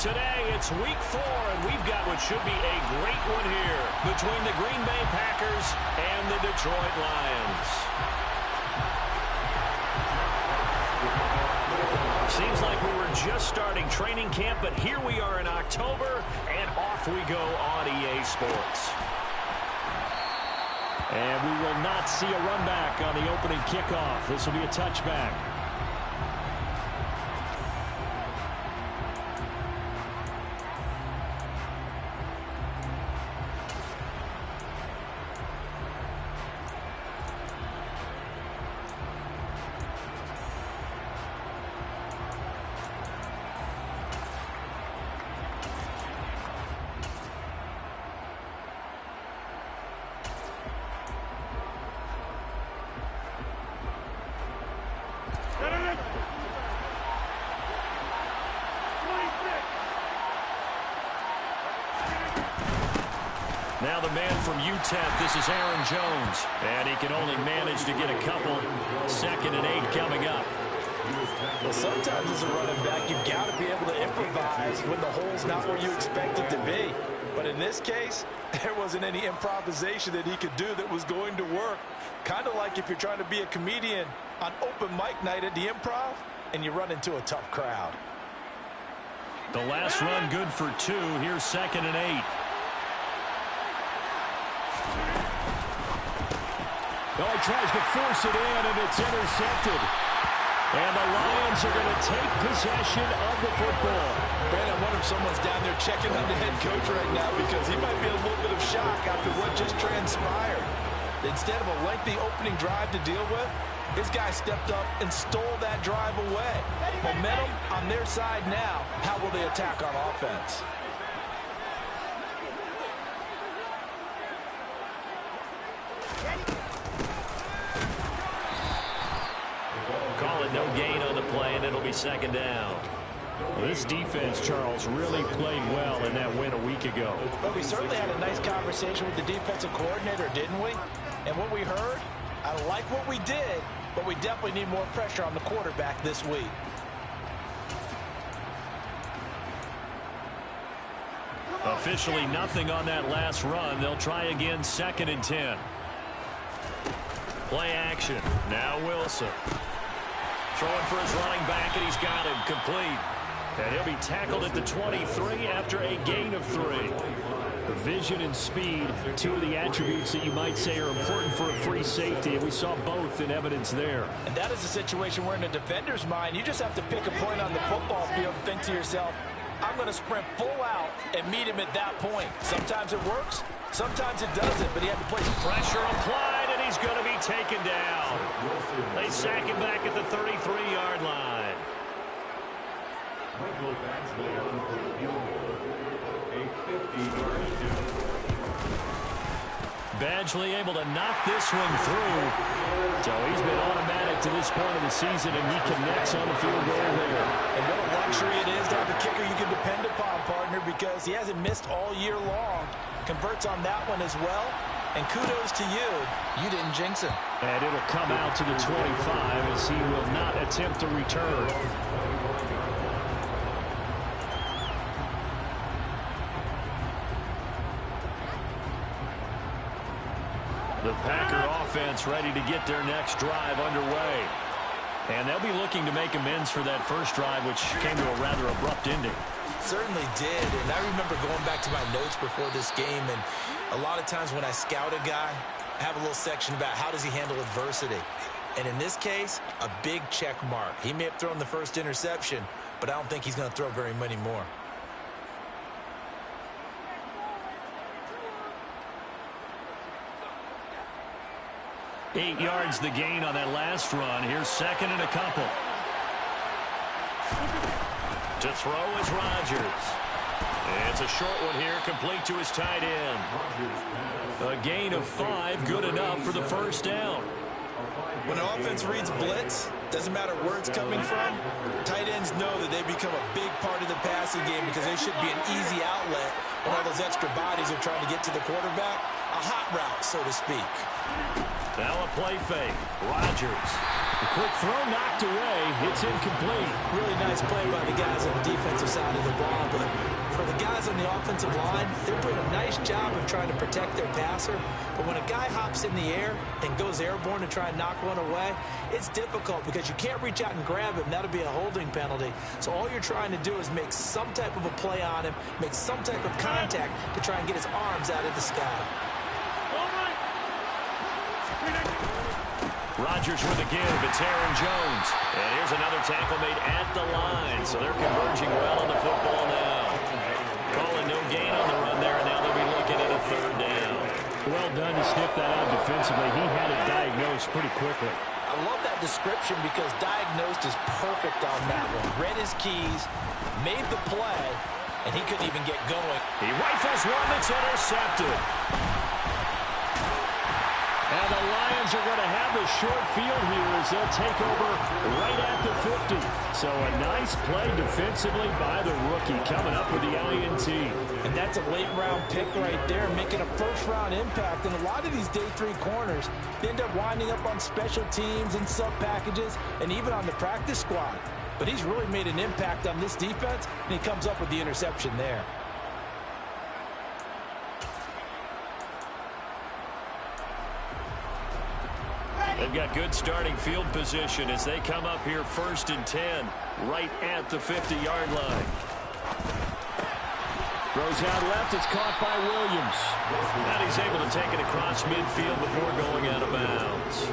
Today, it's week 4, and we've got what should be a great one here between the Green Bay Packers and the Detroit Lions. Seems like we were just starting training camp, but here we are in October, and off we go on EA Sports. And we will not see a run back on the opening kickoff. This will be a touchback. Now the man from UTEP, this is Aaron Jones. And he can only manage to get a couple. 2nd and 8 coming up. Well, sometimes as a running back, you've got to be able to improvise when the hole's not where you expect it to be. But in this case, there wasn't any improvisation that he could do that was going to work. Kind of like if you're trying to be a comedian on open mic night at the Improv and you run into a tough crowd. The last run good for 2. Here's 2nd and 8. Oh, he tries to force it in, and it's intercepted. And the Lions are going to take possession of the football. Man, I wonder if someone's down there checking on the head coach right now because he might be in a little bit of shock after what just transpired. Instead of a lengthy opening drive to deal with, his guy stepped up and stole that drive away. Momentum on their side now. How will they attack on offense? Call it no gain on the play, and it'll be 2nd down. Well, this defense, Charles, really played well in that win a week ago. Well, we certainly had a nice conversation with the defensive coordinator, didn't we? And what we heard, I like what we did, but we definitely need more pressure on the quarterback this week. Officially nothing on that last run. They'll try again, 2nd and 10. Play action. Now Wilson. Throwing for his running back, and he's got him complete. And he'll be tackled at the 23 after a gain of 3. Vision and speed, 2 of the attributes that you might say are important for a free safety, and we saw both in evidence there. And that is a situation where in a defender's mind, you just have to pick a point on the football field and think to yourself, I'm going to sprint full out and meet him at that point. Sometimes it works, sometimes it doesn't, but he had to place pressure applied, and he's going to be taken down. They sack him back at the 33-yard line. Badgley able to knock this one through. So he's been automatic to this point of the season, and he connects on the field goal there. And what a luxury it is to have a kicker you can depend upon, partner, because he hasn't missed all year long. Converts on that one as well. And kudos to you. You didn't jinx him. And it'll come out to the 25 as he will not attempt to return. The Packer offense ready to get their next drive underway. And they'll be looking to make amends for that first drive, which came to a rather abrupt ending. Certainly did, and I remember going back to my notes before this game, and a lot of times when I scout a guy, I have a little section about how does he handle adversity. And in this case, a big check mark. He may have thrown the first interception, but I don't think he's going to throw very many more. Eight yards the gain on that last run. Here's 2nd and a couple. To throw is Rodgers. And it's a short one here, complete to his tight end. A gain of 5, good enough for the first down. When an offense reads blitz, doesn't matter where it's coming from, tight ends know that they become a big part of the passing game because they should be an easy outlet when all those extra bodies are trying to get to the quarterback. A hot route, so to speak. Now a play fake. Rodgers. A quick throw knocked away. It's incomplete. Really nice play by the guys on the defensive side of the ball, but guys on the offensive line, they're doing a nice job of trying to protect their passer. But when a guy hops in the air and goes airborne to try and knock one away, it's difficult because you can't reach out and grab him. That'll be a holding penalty. So all you're trying to do is make some type of a play on him, make some type of contact to try and get his arms out of the sky. Rodgers with a give. It's Aaron Jones. And here's another tackle made at the line. So they're converging well on the football now. Calling no gain on the run there, and now they'll be looking at a third down. Well done to sniff that out defensively. He had it diagnosed pretty quickly. I love that description because diagnosed is perfect on that one. Read his keys, made the play, and he couldn't even get going. He rifles one that's intercepted. And the Lions are going to have the short field here as they'll take over right at the 50. So a nice play defensively by the rookie coming up with the INT. And that's a late-round pick right there, making a first-round impact. And a lot of these day 3 corners, they end up winding up on special teams and sub-packages and even on the practice squad. But he's really made an impact on this defense, and he comes up with the interception there. They've got good starting field position as they come up here 1st and 10, right at the 50-yard line. Throws out left. It's caught by Williams. And he's able to take it across midfield before going out of bounds.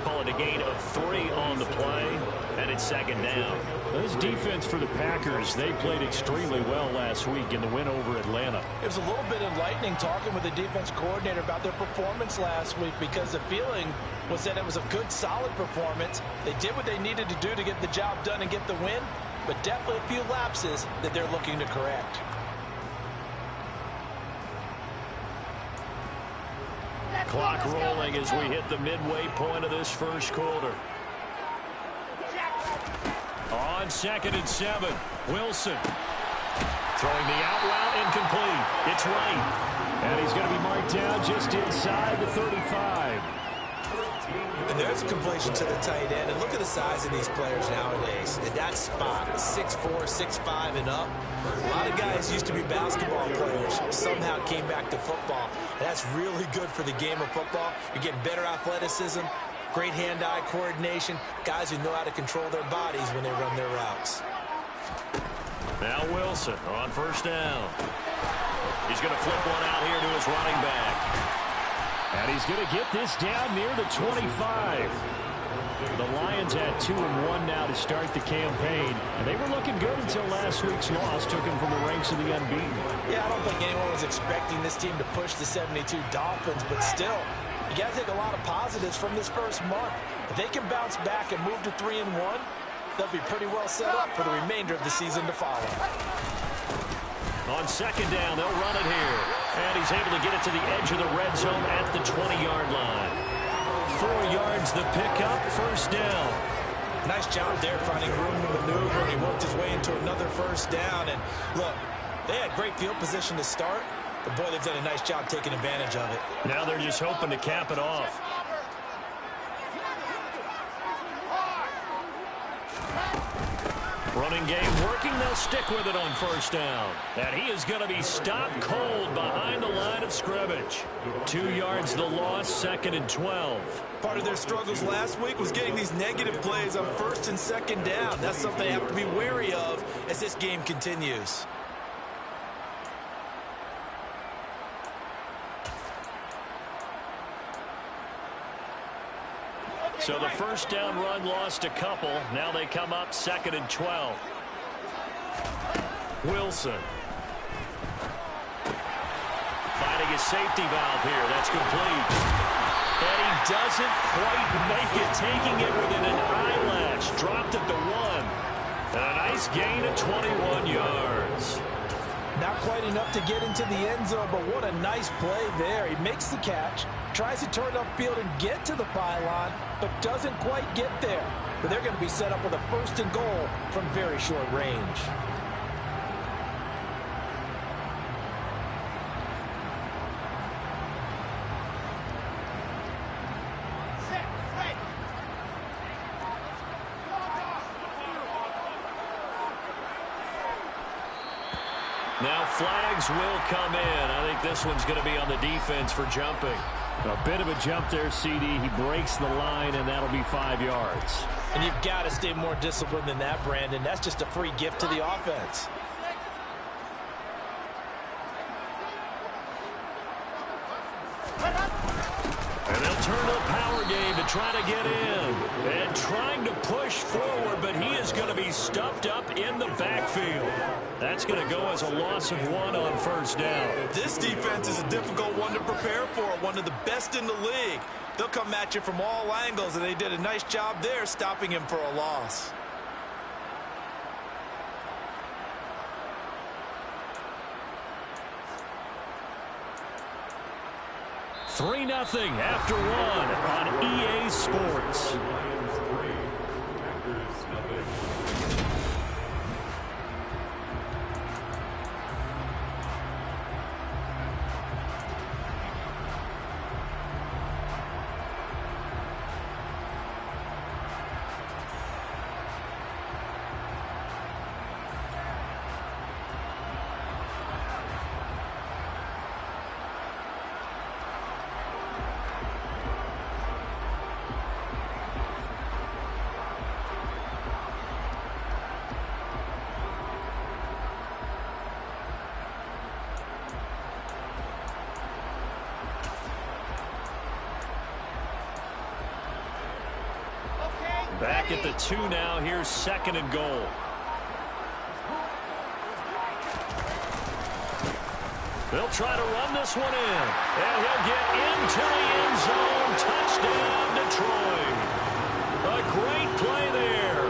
Call it a gain of 3 on the play, and it's 2nd down. This defense for the Packers, they played extremely well last week in the win over Atlanta. It was a little bit enlightening talking with the defense coordinator about their performance last week because the feeling was that it was a good, solid performance. They did what they needed to do to get the job done and get the win, but definitely a few lapses that they're looking to correct. Clock rolling as we hit the midway point of this first quarter. On 2nd and 7, Wilson. Throwing the out route incomplete. It's right. And he's going to be marked down just inside the 35. And there's a completion to the tight end. And look at the size of these players nowadays. In that spot, 6'4", 6'5", and up. A lot of guys used to be basketball players, somehow came back to football. And that's really good for the game of football. You're getting better athleticism, great hand-eye coordination, guys who know how to control their bodies when they run their routes. Now Wilson on 1st down. He's going to flip one out here to his running back. And he's going to get this down near the 25. The Lions had 2-1 now to start the campaign. And they were looking good until last week's loss took them from the ranks of the unbeaten. Yeah, I don't think anyone was expecting this team to push the 72 Dolphins, but still, you got to take a lot of positives from this first month. If they can bounce back and move to 3-1, they'll be pretty well set up for the remainder of the season to follow. On 2nd down, they'll run it here. And he's able to get it to the edge of the red zone at the 20-yard line. 4 yards the pickup, 1st down. Nice job there finding room to maneuver, and he worked his way into another 1st down. And look, they had great field position to start, but boy, they've done a nice job taking advantage of it. Now they're just hoping to cap it off. Running game working. They'll stick with it on 1st down. And he is going to be stopped cold behind the line of scrimmage. 2 yards the loss, 2nd and 12. Part of their struggles last week was getting these negative plays on 1st and 2nd down. That's something they have to be wary of as this game continues. So the 1st down run lost a couple. Now they come up 2nd and 12. Wilson. Finding his safety valve here. That's complete. And he doesn't quite make it. Taking it within an eyelash. Dropped it to 1. And a nice gain of 21 yards. Not quite enough to get into the end zone, but what a nice play there. He makes the catch, tries to turn upfield and get to the pylon, but doesn't quite get there. But they're going to be set up with a 1st and goal from very short range. Now flags will come in. I think this one's going to be on the defense for jumping. A bit of a jump there, CD. He breaks the line, and that'll be 5 yards. And you've got to stay more disciplined than that, Brandon. That's just a free gift to the offense. And they'll turn to the power game to try to get in. And trying to push forward, but he is going to be stuffed up in the backfield. That's going to go as a loss of 1 on first down. This defense is a difficult one to prepare for, one of the best in the league. They'll come at you from all angles, and they did a nice job there stopping him for a loss. 3-0 after 1 on EA Sports. Back at the 2 now. Here's 2nd and goal. They'll try to run this one in. And he'll get into the end zone. Touchdown, Detroit. A great play there.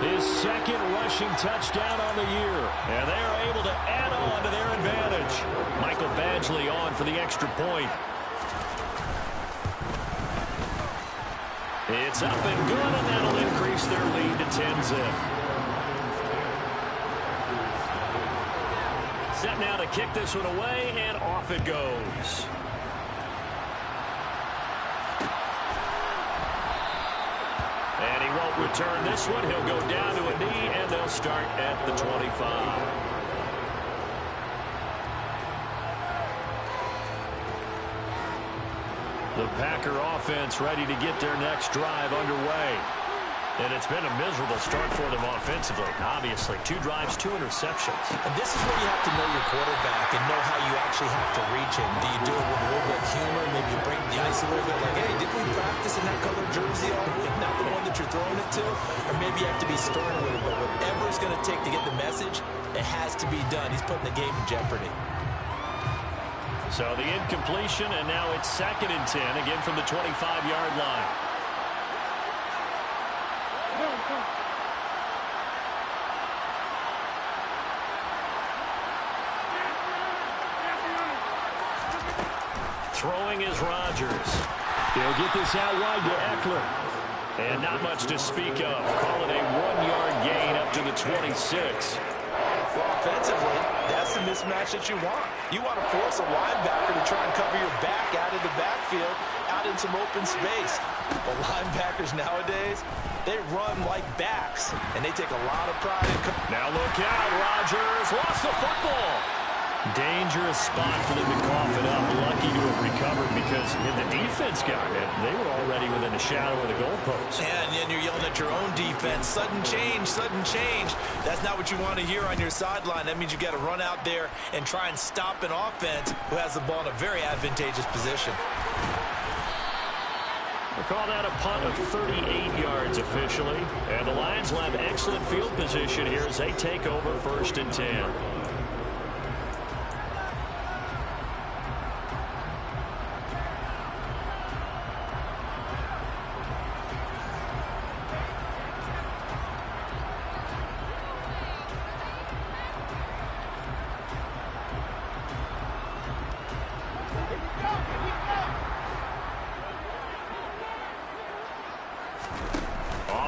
His 2nd rushing touchdown on the year. And they are able to add on to their advantage. Michael Badgley on for the extra point. It's up and good, and that'll increase their lead to 10-zip. Set now to kick this one away, and off it goes. And he won't return this one. He'll go down to a knee, and they'll start at the 25. The Packer offense ready to get their next drive underway. And it's been a miserable start for them offensively. Obviously, 2 drives, 2 interceptions. And this is where you have to know your quarterback and know how you actually have to reach him. Do you do it with a little bit of humor, maybe you break the ice a little bit, like, hey, did we practice in that color jersey all week, not the one that you're throwing it to? Or maybe you have to be stern with it, but whatever it's going to take to get the message, it has to be done. He's putting the game in jeopardy. So the incompletion, and now it's 2nd and 10, again from the 25-yard line. Throwing is Rodgers. He'll get this out wide to Eckler. And not much to speak of. Call it a 1-yard gain up to the 26. Well, offensively, that's the mismatch that you want. You want to force a linebacker to try and cover your back out of the backfield, out in some open space. But linebackers nowadays, they run like backs, and they take a lot of pride in... Now look out, Rodgers lost the football. Dangerous spot for them to cough it up. Lucky to have recovered because when the defense got it, they were already within the shadow of the goalpost. Yeah, and then you're yelling at your own defense. Sudden change, sudden change. That's not what you want to hear on your sideline. That means you got to run out there and try and stop an offense who has the ball in a very advantageous position. We'll call that a punt of 38 yards officially. And the Lions will have excellent field position here as they take over 1st and 10.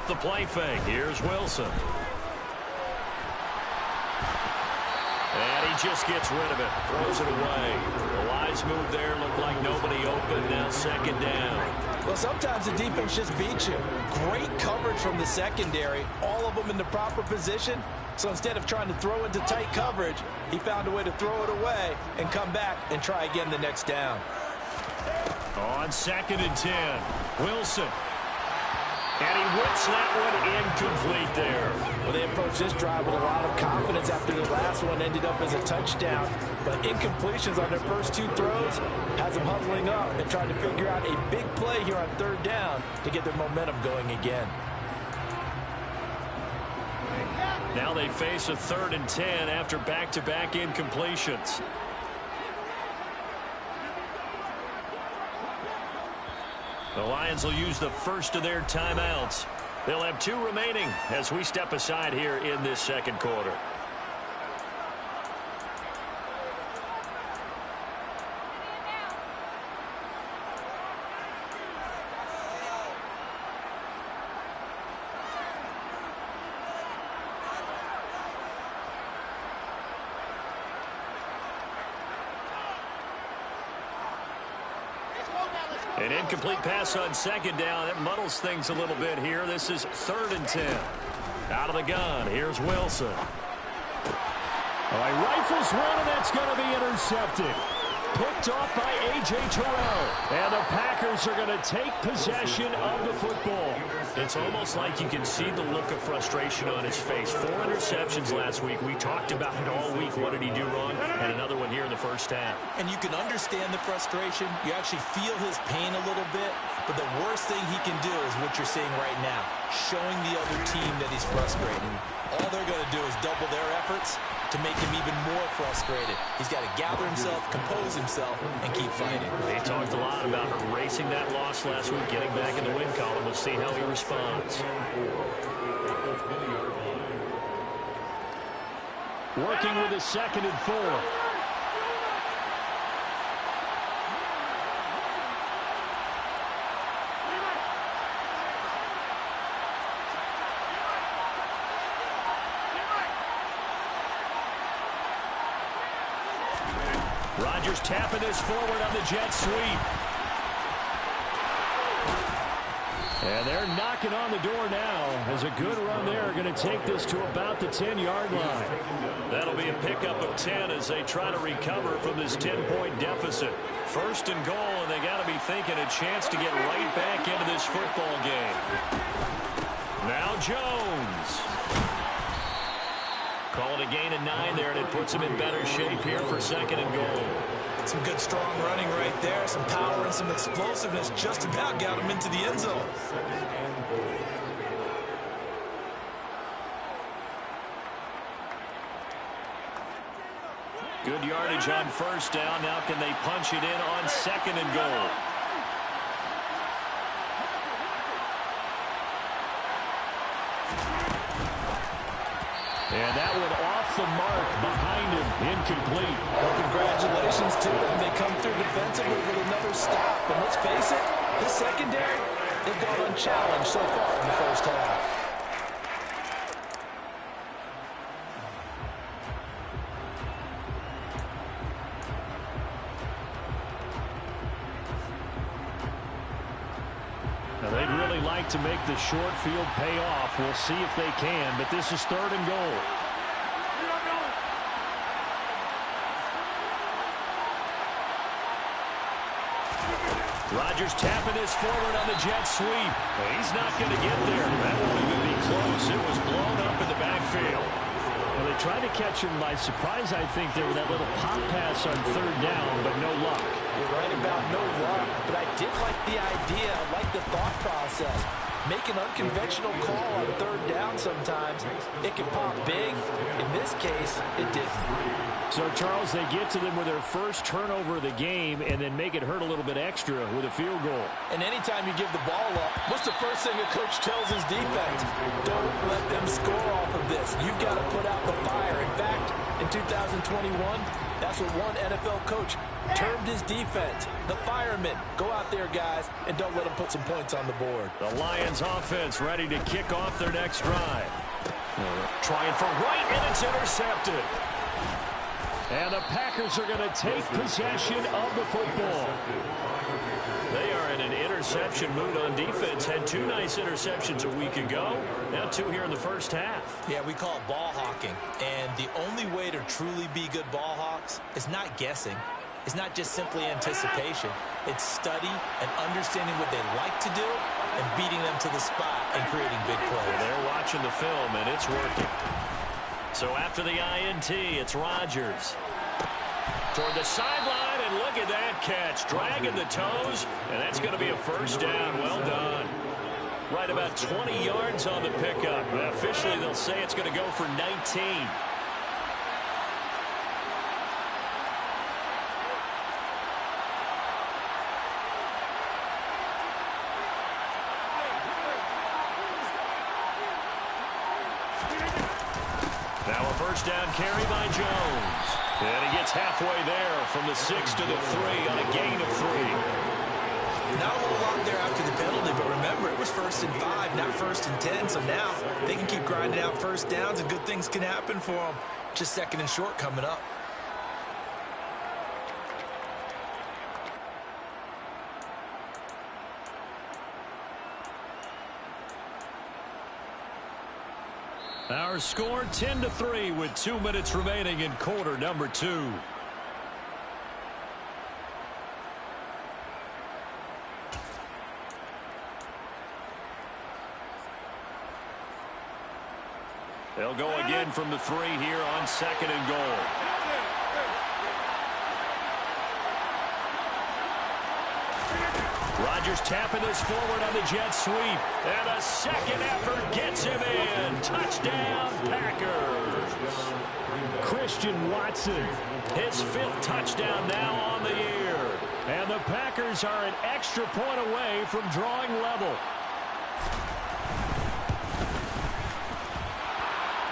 The play fake. Here's Wilson. And he just gets rid of it, throws it away. The wise move there, looked like nobody open, now second down. Well, sometimes the defense just beats you. Great coverage from the secondary, all of them in the proper position. So instead of trying to throw into tight coverage, he found a way to throw it away and come back and try again the next down. On 2nd and 10, Wilson. And he whips that one incomplete there. Well, they approached this drive with a lot of confidence after the last one ended up as a touchdown. But incompletions on their first 2 throws has them huddling up and trying to figure out a big play here on 3rd down to get their momentum going again. Now they face a 3rd and 10 after back-to-back incompletions. The Lions will use the first of their timeouts. They'll have 2 remaining as we step aside here in this second quarter. An incomplete pass on 2nd down. That muddles things a little bit here. This is 3rd and 10. Out of the gun, here's Wilson. All right, rifles one, and that's going to be intercepted. Picked off by A.J. Terrell. And the Packers are going to take possession of the football. It's almost like you can see the look of frustration on his face. 4 interceptions last week. We talked about it all week. What did he do wrong? And another one here in the first half. And you can understand the frustration. You actually feel his pain a little bit. But the worst thing he can do is what you're seeing right now, showing the other team that he's frustrated. All they're going to do is double their efforts to make him even more frustrated. He's got to gather himself, compose himself, and keep fighting. They talked a lot about erasing that loss last week, getting back in the win column. We'll see how he responds. Working with a 2nd and 4. Rodgers tapping this forward on the jet sweep. And they're knocking on the door now as a good run there. Going to take this to about the 10-yard line. That'll be a pickup of 10 as they try to recover from this 10-point deficit. 1st and goal, and they got to be thinking a chance to get right back into this football game. Now Jones. Call it a gain of 9 there, and it puts him in better shape here for 2nd and goal. Some good strong running right there. Some power and some explosiveness just about got him into the end zone. Good yardage on 1st down. Now can they punch it in on 2nd and goal? And that one off the mark behind him, incomplete. Well, congratulations to them. They come through defensively with another stop. But let's face it, this secondary, they've gone unchallenged so far in the first half. Now, they'd really like to make the short field pay off. We'll see if they can, but this is 3rd and goal. Rodgers tapping this forward on the jet sweep. He's not going to get there. That won't even be close. It was blown up in the backfield. Well, they tried to catch him by surprise, I think, there with that little pop pass on 3rd down, but no luck. You're right about no luck, but I did like the idea. I like the thought process. Make an unconventional call on 3rd down sometimes. It can pop big. In this case, it didn't. So, Charles, they get to them with their first turnover of the game and then make it hurt a little bit extra with a field goal. And anytime you give the ball up, what's the first thing a coach tells his defense? Don't let them score off of this. You've got to put out the fire. In fact, in 2021, that's what one NFL coach termed his defense. The firemen. Go out there, guys, and don't let them put some points on the board. The Lions offense ready to kick off their next drive. Trying for right, and it's intercepted. And the Packers are going to take possession of the football. They are in an interception mood on defense. Had 2 nice interceptions a week ago. Now 2 here in the first half. Yeah, we call it ball hawking. And the only way to truly be good ball hawks is not guessing. It's not just simply anticipation. It's study and understanding what they like to do and beating them to the spot and creating big plays. They're watching the film, and it's working. So after the INT, it's Rodgers. Toward the sideline, and look at that catch. Dragging the toes, and that's going to be a first down. Well done. Right about 20 yards on the pickup. Officially, they'll say it's going to go for 19. Now a first down carry by Jones. And he gets halfway there from the 6 to the 3 on a gain of 3. Not a whole lot there after the penalty, but remember, it was 1st and 5, not 1st and 10. So now they can keep grinding out first downs and good things can happen for them. Just 2nd and short coming up. Our score 10-3 with 2 minutes remaining in quarter number 2. They'll go again from the 3 here on 2nd and goal. Rodgers tapping this forward on the jet sweep. And a second effort gets him in. Touchdown, Packers. Christian Watson, his 5th touchdown now on the year. And the Packers are an extra point away from drawing level.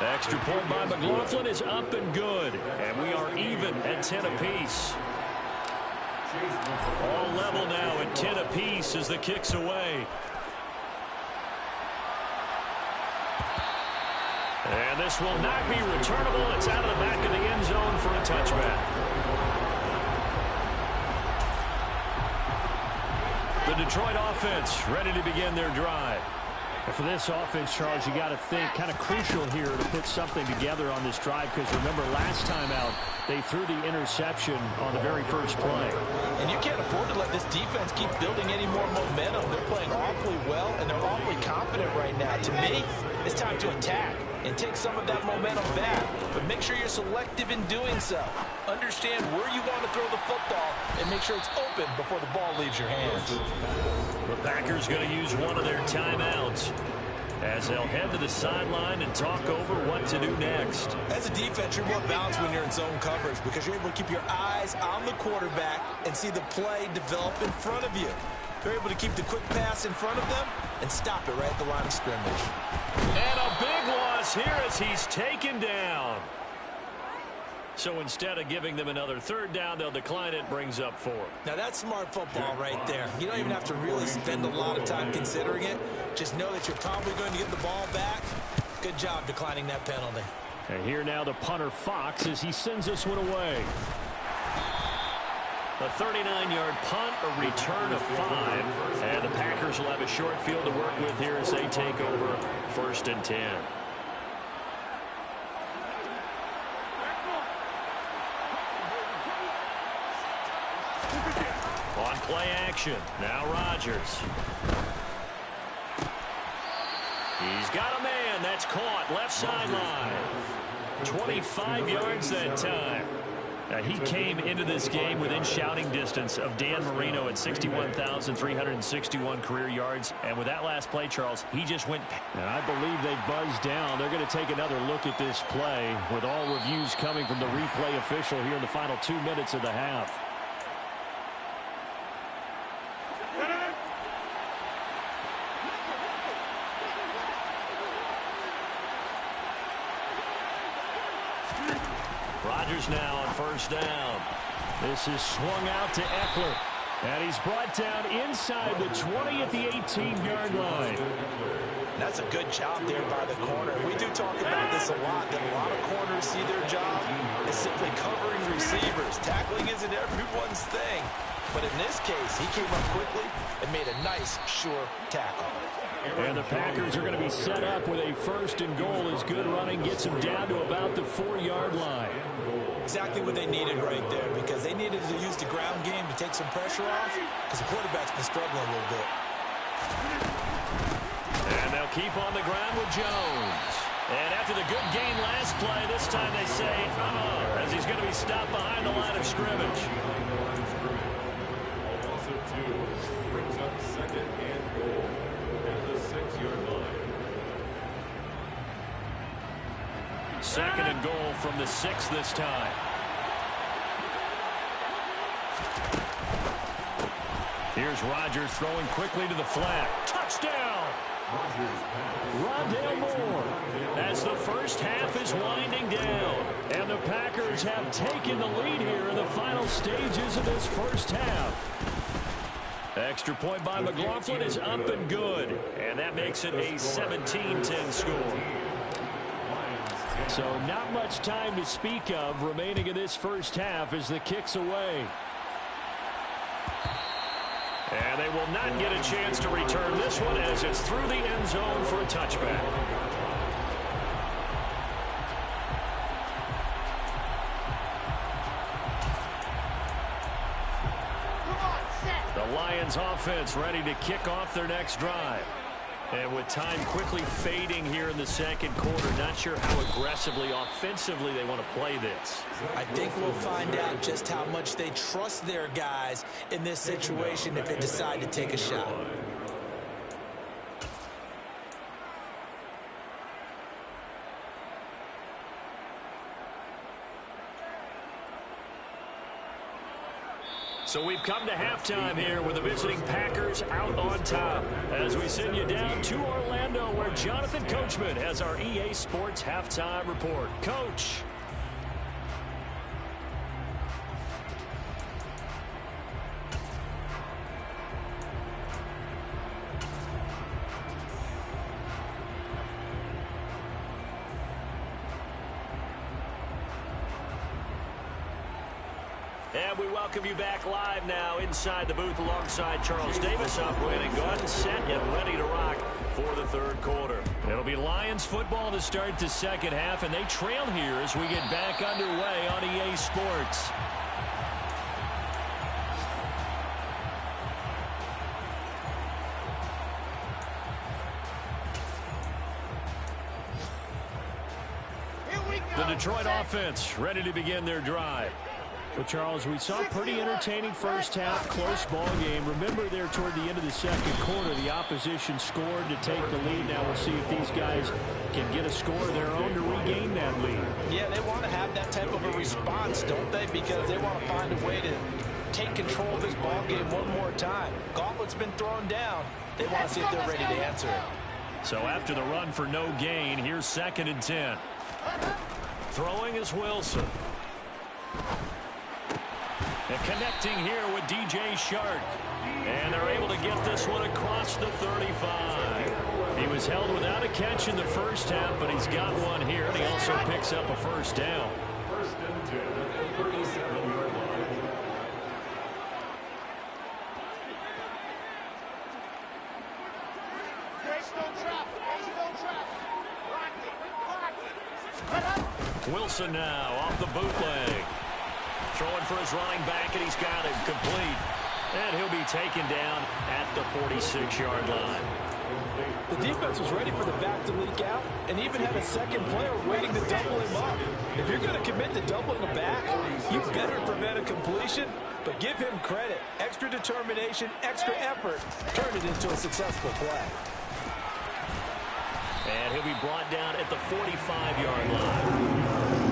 Extra point by McLaughlin is up and good. And we are even at 10 apiece. All level now at 10 apiece as the kick's away. And this will not be returnable. It's out of the back of the end zone for a touchback. The Detroit offense ready to begin their drive. And for this offense, Charles, you got to think kind of crucial here to put something together on this drive, because remember last time out they threw the interception on the very first play. And you can't afford to let this defense keep building any more momentum. They're playing awfully well, and they're awfully confident right now. To me, it's time to attack and take some of that momentum back. But make sure you're selective in doing so. Understand where you want to throw the football and make sure it's open before the ball leaves your hands. The Packers going to use one of their timeouts as they'll head to the sideline and talk over what to do next. As a defense, you're more balanced when you're in zone coverage because you're able to keep your eyes on the quarterback and see the play develop in front of you. They're able to keep the quick pass in front of them and stop it right at the line of scrimmage. And a big loss here as he's taken down. So instead of giving them another 3rd down, they'll decline it, brings up 4. Now that's smart football right there. You don't even have to really spend a lot of time considering it. Just know that you're probably going to get the ball back. Good job declining that penalty. And here now the punter Fox as he sends this one away. A 39-yard punt, a return of 5. And the Packers will have a short field to work with here as they take over 1st and 10. On play action, now Rodgers. He's got a man. That's caught. Left sideline. 25 yards that time. He came into this game within shouting distance of Dan Marino at 61,361 career yards. And with that last play, Charles, he just went. And I believe they buzzed down. They're going to take another look at this play with all reviews coming from the replay official here in the final 2 minutes of the half. Rodgers now on 1st down. This is swung out to Eckler. And he's brought down inside the 20 at the 18-yard line. That's a good job there by the corner. We do talk about this a lot, that a lot of corners see their job as simply covering receivers. Tackling isn't everyone's thing. But in this case, he came up quickly and made a nice, sure tackle. And the Packers are going to be set up with a first and goal as good running gets them down to about the 4-yard line. Exactly what they needed right there, because they needed to use the ground game to take some pressure off, because the quarterback's been struggling a little bit. And they'll keep on the ground with Jones. And after the good gain last play, this time they say, as he's going to be stopped behind the line of scrimmage. Also, brings up second and goal at the 6-yard line. Second and goal from the 6 this time. Here's Rodgers throwing quickly to the flat. Touchdown! Rondale Moore as the first half is winding down. And the Packers have taken the lead here in the final stages of this first half. Extra point by McLaughlin is up and good. And that makes it a 17-10 score. So not much time to speak of remaining in this first half as the kick's away. And they will not get a chance to return this one as it's through the end zone for a touchback. The Lions offense ready to kick off their next drive. And with time quickly fading here in the second quarter, not sure how aggressively, offensively they want to play this. I think we'll find out just how much they trust their guys in this situation if they decide to take a shot. So we've come to halftime here with the visiting Packers out on top. As we send you down to Orlando, where Jonathan Coachman has our EA Sports halftime report. Coach. And we welcome you back live now inside the booth alongside Charles Davis. I'm winning, gun, set, and ready to rock for the third quarter. It'll be Lions football to start the second half, and they trail here as we get back underway on EA Sports. The Detroit offense ready to begin their drive. Well, Charles, we saw a pretty entertaining first half, close ball game. Remember there toward the end of the second quarter, the opposition scored to take the lead. Now we'll see if these guys can get a score of their own to regain that lead. Yeah, they want to have that type of a response, don't they? Because they want to find a way to take control of this ball game one more time. Gauntlet's been thrown down. They want to see if they're ready to answer it. So after the run for no gain, here's 2nd and 10. Throwing is Wilson. And connecting here with DJ Shark. And they're able to get this one across the 35. He was held without a catch in the first half, but he's got one here, and he also picks up a first down. First and 10 at the 37-yard line. Wilson now off the bootleg. Throwing for his running back, and he's got it complete. And he'll be taken down at the 46-yard line. The defense was ready for the back to leak out and even had a second player waiting to double him up. If you're going to commit to doubling the back, you better prevent a completion, but give him credit. Extra determination, extra effort, turn it into a successful play. And he'll be brought down at the 45-yard line.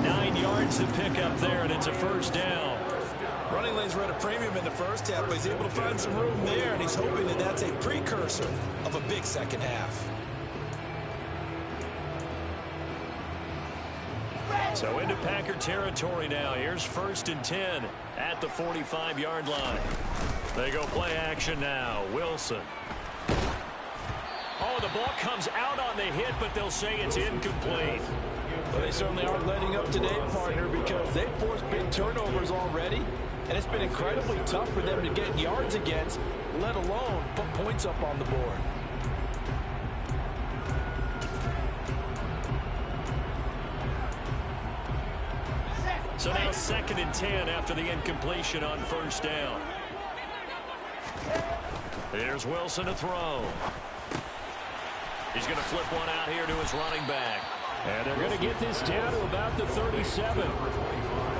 9 yards to pick up there, and it's a first down. Running lanes were at a premium in the first half, but he's able to find some room there, and he's hoping that that's a precursor of a big second half. So into Packer territory now. Here's 1st and 10 at the 45-yard line. They go play action now. Wilson. Oh, the ball comes out on the hit, but they'll say it's incomplete. Well, they certainly are letting up today, partner, because they've forced big turnovers already, and it's been incredibly tough for them to get yards against, let alone put points up on the board. So now 2nd and 10 after the incompletion on first down. Here's Wilson to throw. He's going to flip one out here to his running back. And they're going to get this down to about the 37.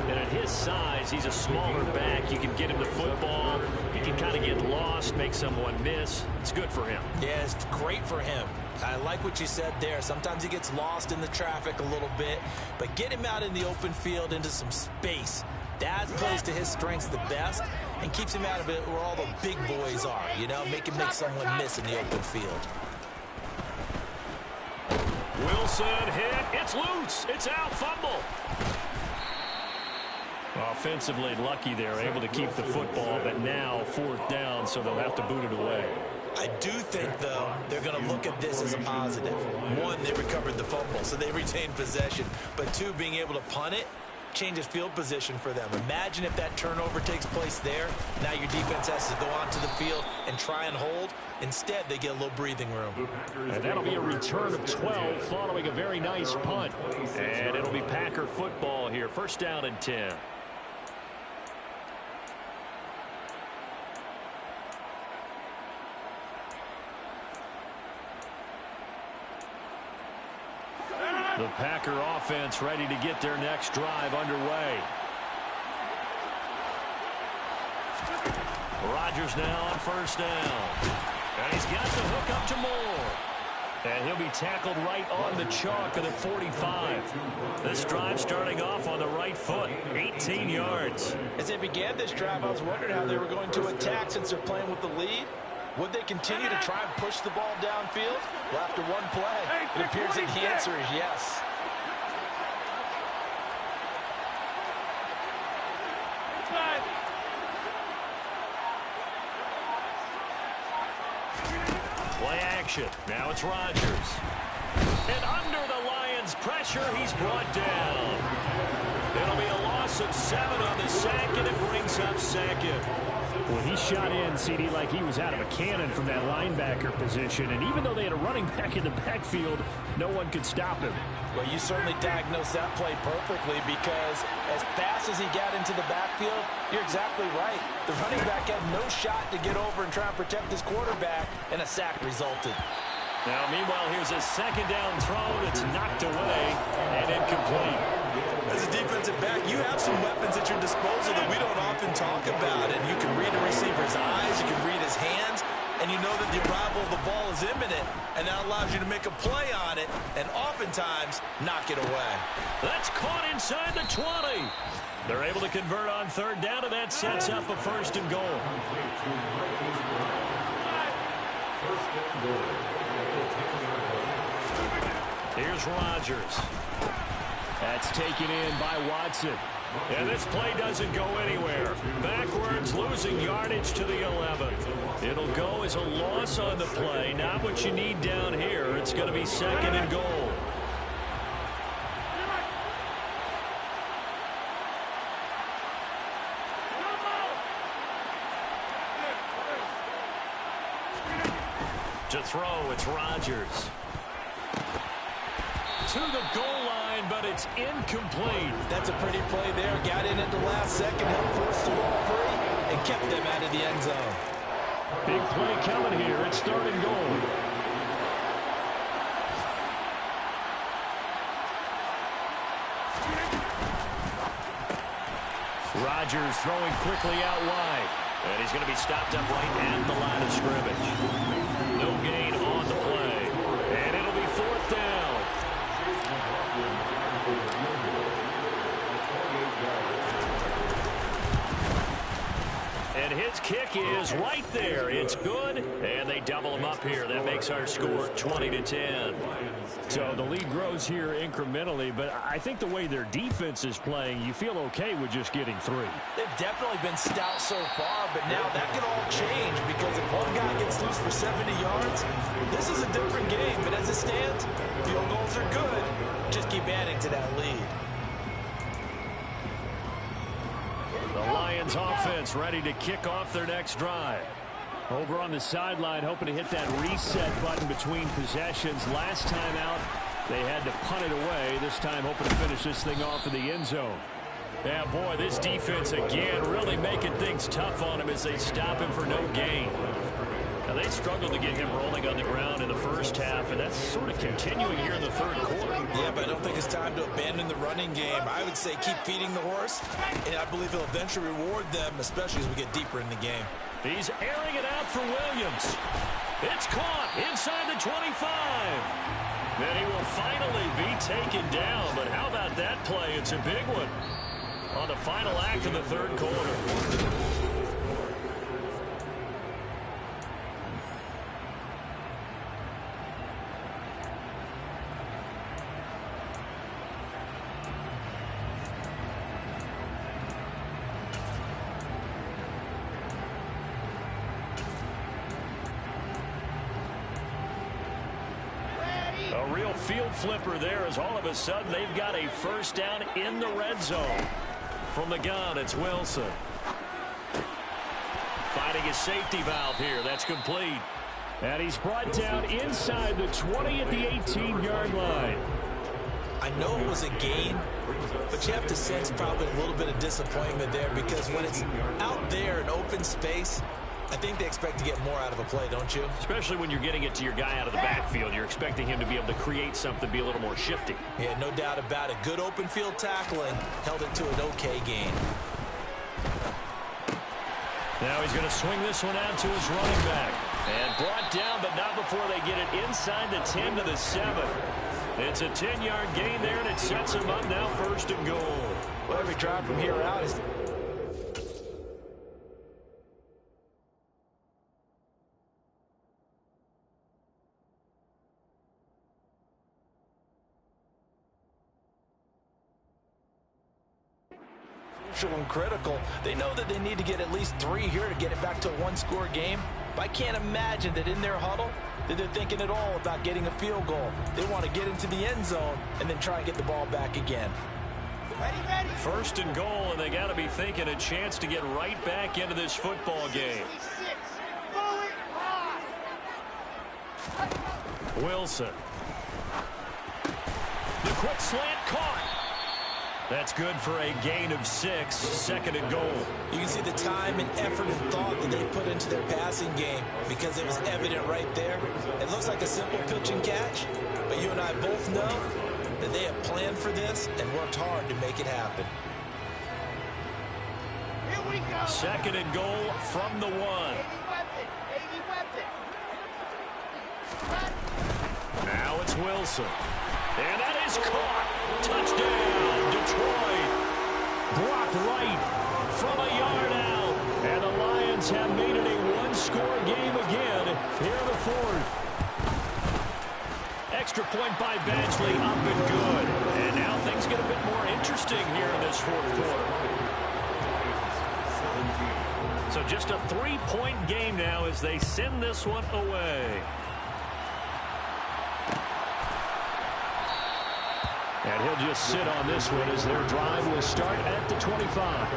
And at his size, he's a smaller back. You can get him the football. He can kind of get lost, make someone miss. It's good for him. Yeah, it's great for him. I like what you said there. Sometimes he gets lost in the traffic a little bit, but get him out in the open field into some space. That plays to his strengths the best and keeps him out of it where all the big boys are, you know, make someone miss in the open field. Wilson hit. It's loose. It's out. Fumble. Offensively lucky they're able to keep the football, but now 4th down, so they'll have to boot it away. I do think, though, they're going to look at this as a positive. One, they recovered the fumble, so they retained possession. But two, being able to punt it changes field position for them. Imagine if that turnover takes place there. Now your defense has to go onto the field and try and hold. Instead, they get a little breathing room. And that'll be a return of 12 following a very nice punt. And it'll be Packer football here. 1st down and 10. The Packer offense ready to get their next drive underway. Rodgers now on 1st down. And he's got the hook up to Moore. And he'll be tackled right on the chalk of the 45. This drive starting off on the right foot. 18 yards. As they began this drive, I was wondering how they were going to attack since they're playing with the lead. Would they continue to try and push the ball downfield? Well, after one play, it appears that the answer is yes. Play action. Now it's Rodgers. And under the Lions' pressure, he's brought down. It'll be a loss of 7 on the sack, and it brings up 2nd. Well, he shot in, CD, like he was out of a cannon from that linebacker position. And even though they had a running back in the backfield, no one could stop him. Well, you certainly diagnosed that play perfectly because as fast as he got into the backfield, you're exactly right. The running back had no shot to get over and try and protect his quarterback, and a sack resulted. Now, meanwhile, here's a 2nd down throw that's knocked away and incomplete. As a defensive back, you have some weapons at your disposal that we don't often talk about. And you can read a receiver's eyes, you can read his hands, and you know that the arrival of the ball is imminent, and that allows you to make a play on it and oftentimes knock it away. That's caught inside the 20. They're able to convert on 3rd down, and that sets up a 1st and goal. Here's Rodgers. That's taken in by Watson. And this play doesn't go anywhere. Backwards, losing yardage to the 11. It'll go as a loss on the play. Not what you need down here. It's going to be 2nd and goal. To throw, it's Rodgers. To the goal line, but it's incomplete. That's a pretty play there. Got in at the last second, helped force the ball free, and kept them out of the end zone. Big play coming here. It's 3rd and goal. Rodgers throwing quickly out wide. And he's going to be stopped up right at the line of scrimmage. No gain on the play. And it'll be 4th down. And his kick is right there. It's good, and they double him up here. That makes our score 20-10. So the lead grows here incrementally, but I think the way their defense is playing, you feel okay with just getting 3. They've definitely been stout so far, but now that could all change because if one guy gets loose for 70 yards, this is a different game. But as it stands, field goals are good. Just keep adding to that lead. The Lions offense ready to kick off their next drive. Over on the sideline, hoping to hit that reset button between possessions. Last time out, they had to punt it away. This time, hoping to finish this thing off in the end zone. Yeah, boy, this defense again really making things tough on him as they stop him for no gain. Now, they struggled to get him rolling on the ground in the first half, and that's sort of continuing here in the third quarter. Yeah, but I don't think it's time to abandon the running game. I would say keep feeding the horse, and I believe he'll eventually reward them, especially as we get deeper in the game. He's airing it out for Williams. It's caught inside the 25. Then he will finally be taken down, but how about that play? It's a big one on the final act of the third quarter. A real field flipper there as all of a sudden they've got a first down in the red zone. From the gun, it's Wilson. Finding his safety valve here. That's complete. And he's brought down inside the 20 at the 18-yard line. I know it was a gain, but you have to sense probably a little bit of disappointment there because when it's out there in open space, I think they expect to get more out of a play, don't you? Especially when you're getting it to your guy out of the backfield. You're expecting him to be able to create something, be a little more shifty. Yeah, no doubt about it. Good open field tackling. Held it to an okay gain. Now he's going to swing this one out to his running back. And brought down, but not before they get it inside the 10 to the 7. It's a 10-yard gain there, and it sets him up now first and goal. Well, every drive from here out is... and critical. They know that they need to get at least 3 here to get it back to a one-score game. But I can't imagine that in their huddle that they're thinking at all about getting a field goal. They want to get into the end zone and then try and get the ball back again. Ready. First and goal, and they got to be thinking a chance to get right back into this football game. Wilson. The quick slant caught. That's good for a gain of 6, second and goal. You can see the time and effort and thought that they put into their passing game because it was evident right there. It looks like a simple pitch and catch, but you and I both know that they have planned for this and worked hard to make it happen. Here we go. Second and goal from the 1. Now it's Wilson. And that is caught. Touchdown, Detroit. Blocked right from a yard out. And the Lions have made it a one-score game again here in the fourth. Extra point by Badgley, up and good. And now things get a bit more interesting here in this fourth quarter. So just a 3-point game now as they send this one away. And he'll just sit on this one as their drive will start at the 25.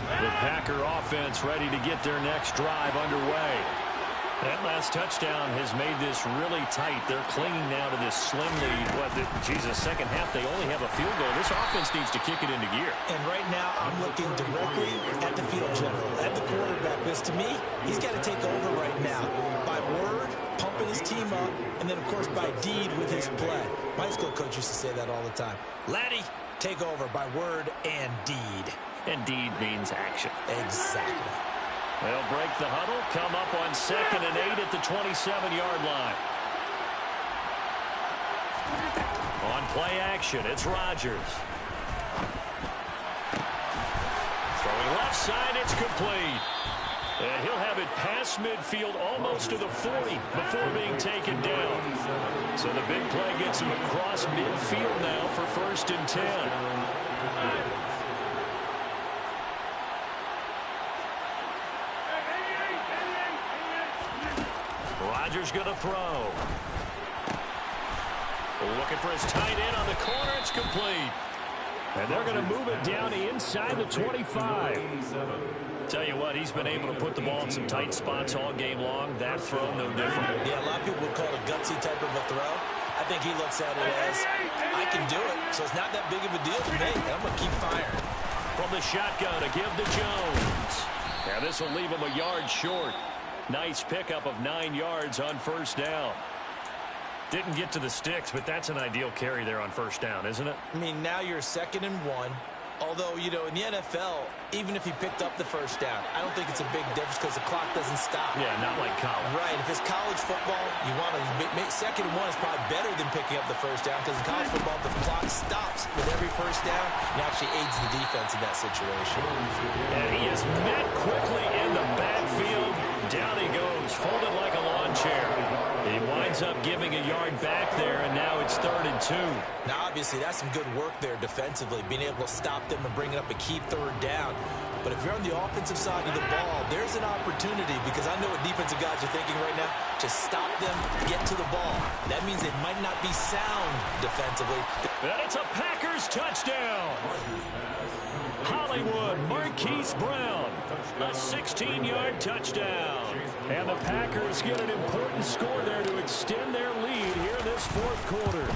The Packer offense ready to get their next drive underway. That last touchdown has made this really tight. They're clinging now to this slim lead. Second half, they only have a field goal. This offense needs to kick it into gear. And right now, I'm looking directly at the field general, at the quarterback, because to me, he's got to take over right now. By word, pumping his team up, and then, of course, by deed with his play. My school coach used to say that all the time. Laddie, take over by word and deed. And deed means action. Exactly. They'll break the huddle, come up on 2nd and 8 at the 27-yard line. On play action, it's Rodgers. left side, it's complete. And he'll have it past midfield almost to the 40 before being taken down. So the big play gets him across midfield now for 1st and 10. Rodgers going to throw. Looking for his tight end on the corner. It's complete. And they're going to move it down inside the 25. Tell you what, he's been able to put the ball in some tight spots all game long. That throw, no different. Yeah, a lot of people would call it a gutsy type of a throw. I think he looks at it as, I can do it, so it's not that big of a deal to me. I'm going to keep firing. From the shotgun to give to Jones. Now this will leave him a yard short. Nice pickup of 9 yards on 1st down. Didn't get to the sticks, but that's an ideal carry there on 1st down, isn't it? I mean, now you're 2nd and 1. Although, you know, in the NFL, even if he picked up the 1st down, I don't think it's a big difference because the clock doesn't stop. Yeah, not like college. Right. If it's college football, you want to make 2nd and 1 is probably better than picking up the 1st down because in college football, the clock stops with every 1st down and actually aids the defense in that situation. And he is met quickly in the backfield. Down he goes, folded like a lawn chair. He winds up giving a yard back there, and now it's 3rd and 2. Now, obviously, that's some good work there defensively, being able to stop them and bringing up a key 3rd down. But if you're on the offensive side of the ball, there's an opportunity because I know what defensive guys are thinking right now. Just stop them, get to the ball. That means they might not be sound defensively. And it's a Packers touchdown. Hollywood, Marquise Brown, a 16-yard touchdown. And the Packers get an important score there to extend their lead here in this 4th quarter.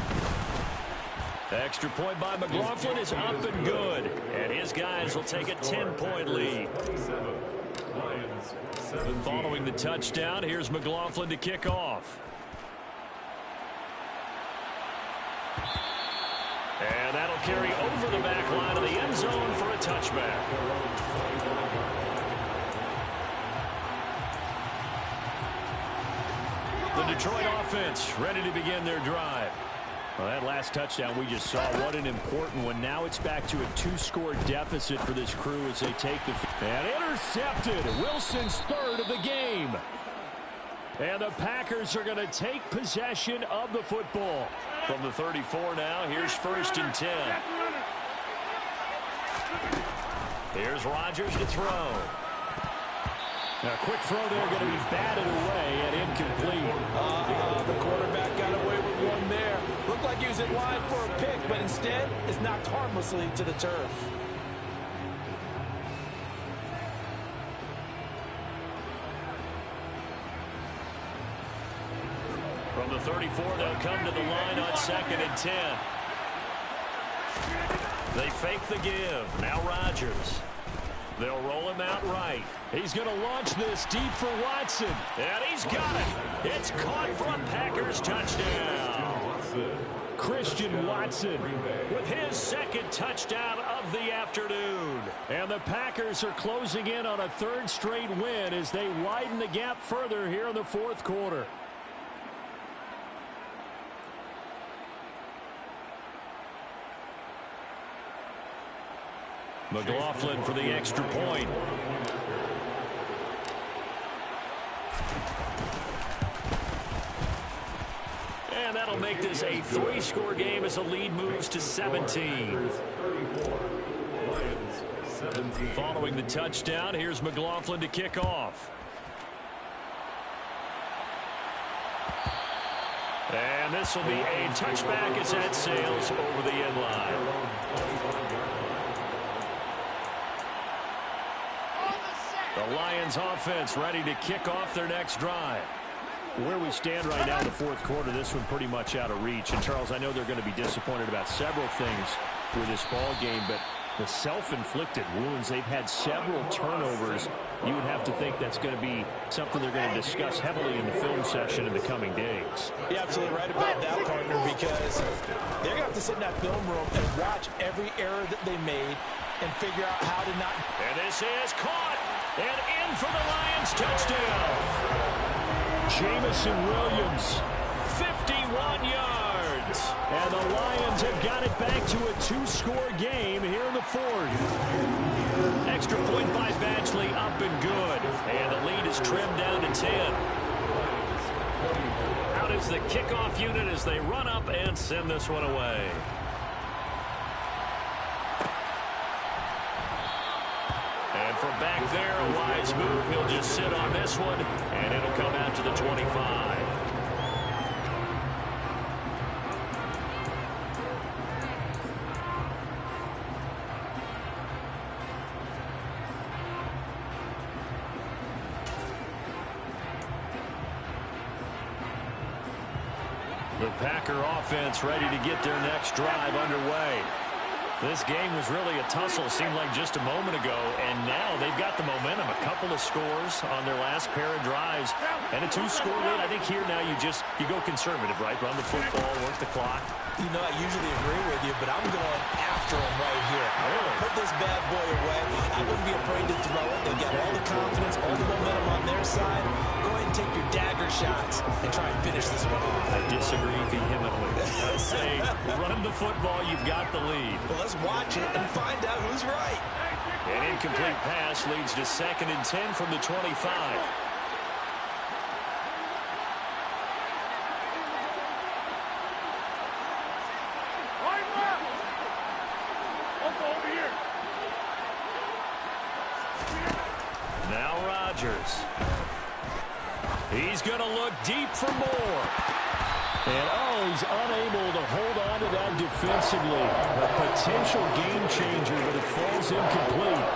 Extra point by McLaughlin is up and good. And his guys will take a 10-point lead. Following the touchdown, here's McLaughlin to kick off. And that'll carry over the back line of the end zone for a touchback. The Detroit offense ready to begin their drive. Well, that last touchdown we just saw, what an important one. Now it's back to a 2-score deficit for this crew as they take the field. And intercepted. Wilson's 3rd of the game. And the Packers are going to take possession of the football. From the 34 now, here's 1st and 10. Here's Rodgers to throw. Now, a quick throw there going to be batted away and incomplete. The quarterback got away with one there. Looked like he was in line for a pick, but instead it's knocked harmlessly to the turf. From the 34, they'll come to the line on 2nd and 10. They fake the give. Now Rodgers. They'll roll him out right. He's going to launch this deep for Watson. And he's got it. It's caught for a Packers touchdown. Christian Watson with his 2nd touchdown of the afternoon. And the Packers are closing in on a 3rd straight win as they widen the gap further here in the 4th quarter. McLaughlin for the extra point. And that'll make this a 3-score game as the lead moves to 17. Following the touchdown, here's McLaughlin to kick off. And this will be a touchback as that sails over the end line. The Lions offense ready to kick off their next drive. Where we stand right now in the 4th quarter, this one pretty much out of reach. And, Charles, I know they're going to be disappointed about several things with this ball game, but the self-inflicted wounds, they've had several turnovers. You would have to think that's going to be something they're going to discuss heavily in the film session in the coming days. You're absolutely right about that, partner, because they're going to have to sit in that film room and watch every error that they made and figure out how to not. And this is caught and in for the Lions touchdown. Jamison Williams, 51 yards. And the Lions have got it back to a 2-score game here in the 4th. Extra point by Batchley, up and good. And the lead is trimmed down to 10. Out is the kickoff unit as they run up and send this one away. And from back there, a wise move. He'll just sit on this one, and it'll come out to the 25. The Packer offense ready to get their next drive underway. This game was really a tussle, seemed like just a moment ago, and now they've got the momentum. A couple of scores on their last pair of drives, and a 2-score lead. I think here now you go conservative, right? Run the football, work the clock. You know, I usually agree with you, but I'm going after him right here. I want to put this bad boy away. I wouldn't be afraid to throw it. They've got all the confidence, all the momentum on their side. Go ahead and take your dagger shots and try and finish this one off. I disagree vehemently. I'd say run the football, you've got the lead. Well, let's watch it and find out who's right. An incomplete pass leads to 2nd and 10 from the 25. Now Rodgers. He's going to look deep for more. And, he's unable to hold on to that defensively. A potential game changer, but it falls incomplete.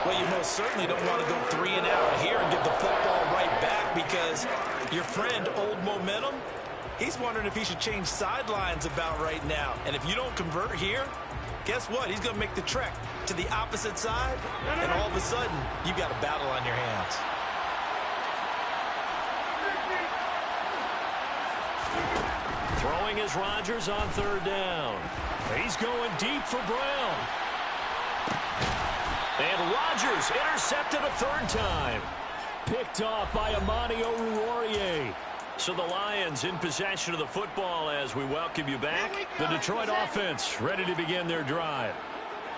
Well, you most certainly don't want to go 3 and out here and get the football right back because your friend, Old Momentum, he's wondering if he should change sidelines about right now. And if you don't convert here, guess what? He's going to make the trek to the opposite side, and all of a sudden, you've got a battle on your hands. Throwing is Rodgers on 3rd down. He's going deep for Brown. And Rodgers intercepted a 3rd time. Picked off by Amani Oruwariye. So the Lions in possession of the football as we welcome you back. The Detroit offense ready to begin their drive.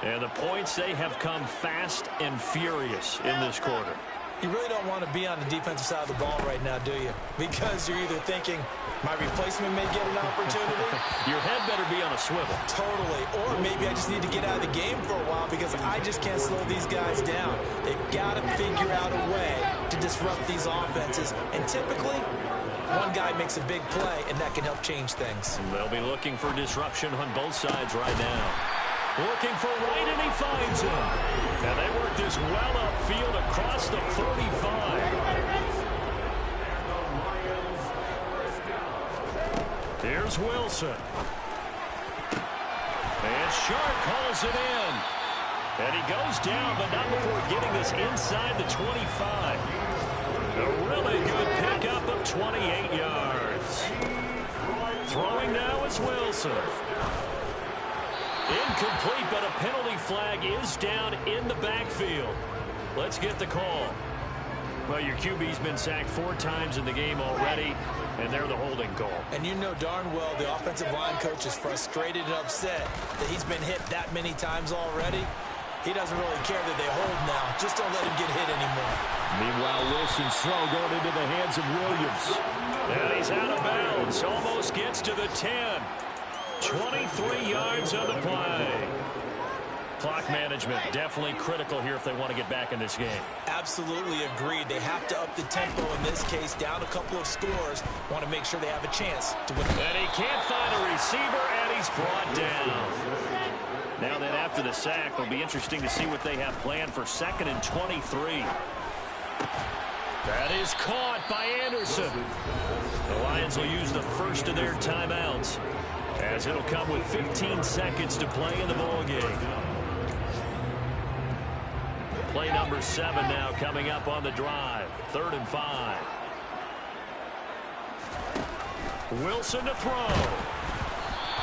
And the points, they have come fast and furious in this quarter. You really don't want to be on the defensive side of the ball right now, do you? Because you're either thinking, my replacement may get an opportunity. Your head better be on a swivel. Totally. Or maybe I just need to get out of the game for a while because I just can't slow these guys down. They've got to figure out a way to disrupt these offenses. And typically, one guy makes a big play, and that can help change things. And they'll be looking for disruption on both sides right now. Looking for Wright, and he finds him. And they work this well upfield across the 35. Here's Wilson. And Sharp calls it in. And he goes down, but not before getting this inside the 25. A really good pickup of 28 yards. Throwing now is Wilson. Incomplete, but a penalty flag is down in the backfield. Let's get the call. Well, your QB's been sacked 4 times in the game already, and they're the holding call. And you know darn well the offensive line coach is frustrated and upset that he's been hit that many times already. He doesn't really care that they hold now. Just don't let him get hit anymore. Meanwhile, Wilson's throw going into the hands of Williams. And he's out of bounds. Almost gets to the 10. 23 yards on the play. Clock management definitely critical here if they want to get back in this game. Absolutely agreed. They have to up the tempo in this case, down a couple of scores. Want to make sure they have a chance to win. And he can't find a receiver, and he's brought down. Now then, after the sack, it'll be interesting to see what they have planned for 2nd and 23. That is caught by Anderson. The Lions will use the first of their timeouts, as it'll come with 15 seconds to play in the ballgame. Play number 7 now coming up on the drive. 3rd and 5. Wilson to throw.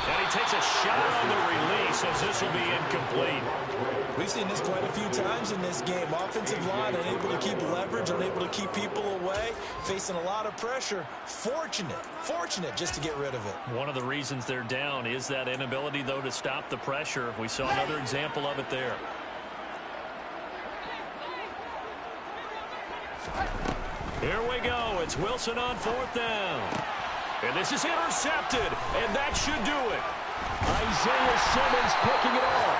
And he takes a shot on the release as this will be incomplete. We've seen this quite a few times in this game. Offensive line unable to keep leverage, unable to keep people away, facing a lot of pressure. Fortunate just to get rid of it. One of the reasons they're down is that inability, though, to stop the pressure. We saw another example of it there. Here we go. It's Wilson on 4th down. And this is intercepted, and that should do it. Isaiah Simmons picking it off.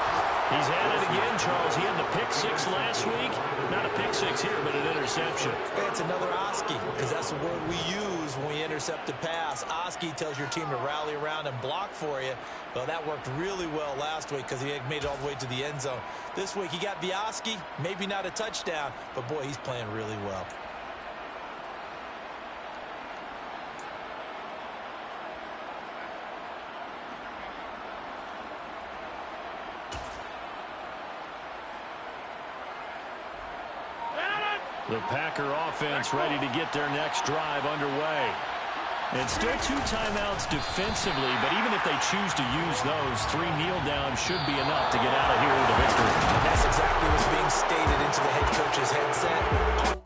He's at it again, Charles. He had the pick 6 last week. Not a pick 6 here, but an interception. It's another Oski, because that's the word we use when we intercept a pass. Oski tells your team to rally around and block for you. Well, that worked really well last week because he had made it all the way to the end zone. This week he got the Oski, maybe not a touchdown, but boy, he's playing really well. The Packer offense ready to get their next drive underway. And still 2 timeouts defensively, but even if they choose to use those, 3 kneel downs should be enough to get out of here with a victory. That's exactly what's being stated into the head coach's headset.